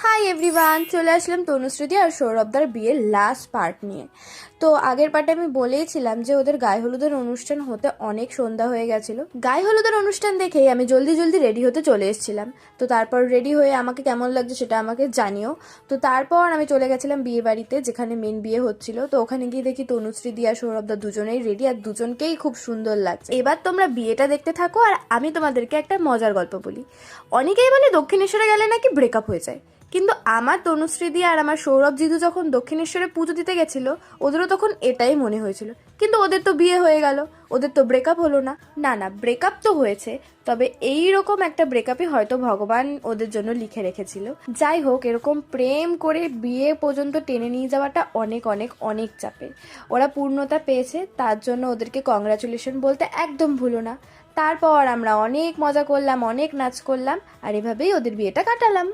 Hi everyone, চলে আসলাম তনুশ্রুতি আর সৌরভদার বিয়ের last part নিয়ে। তো আগের পার্টে আমি বলেইছিলাম যে ওদের গায়ে হলুদের অনুষ্ঠান হতে অনেক সন্ধ্যা হয়ে গেছিল। গায়ে হলুদের অনুষ্ঠান দেখেই আমি জলদি জলদি রেডি হতে চলে এসেছিলাম। তো তারপর রেডি হয়ে আমাকে কেমন লাগছে সেটা আমাকে জানিও। তো তারপর আমি চলে গেছিলাম বিয়ে বাড়িতে, যেখানে মেন বিয়ে হচ্ছিল। তো ওখানে গিয়ে দেখি তনুশ্রী আর সৌরভদা দুজনেই রেডি, আর দুজনকেই খুব সুন্দর লাগছে। এবার তোমরা বিয়েটা দেখতে থাকো আর আমি তোমাদেরকে একটা মজার গল্প বলি। অনেকেই বলে দক্ষিণেশ্বরে গেলে নাকি ব্রেকআপ হয়ে যায়, কিন্তু আমার তনুশ্রী আর আমার সৌরভ জিদু যখন দক্ষিণেশ্বরে পুজো দিতে গেছিল, ওদেরও তখন এটাই মনে হয়েছিল। কিন্তু ওদের তো বিয়ে হয়ে গেল, ওদের তো ব্রেকআপ হলো না। না না, ব্রেকআপ তো হয়েছে, তবে এই রকম একটা ব্রেকআপই হয়তো ভগবান ওদের জন্য লিখে রেখেছিল। যাই হোক, এরকম প্রেম করে বিয়ে পর্যন্ত টেনে নিয়ে যাওয়াটা অনেক অনেক অনেক চাপের। ওরা পূর্ণতা পেয়েছে, তার জন্য ওদেরকে কংগ্রাচুলেশন বলতে একদম ভুলো না। তারপর আমরা অনেক মজা করলাম, অনেক নাচ করলাম, আর এভাবেই ওদের বিয়েটা কাটালাম।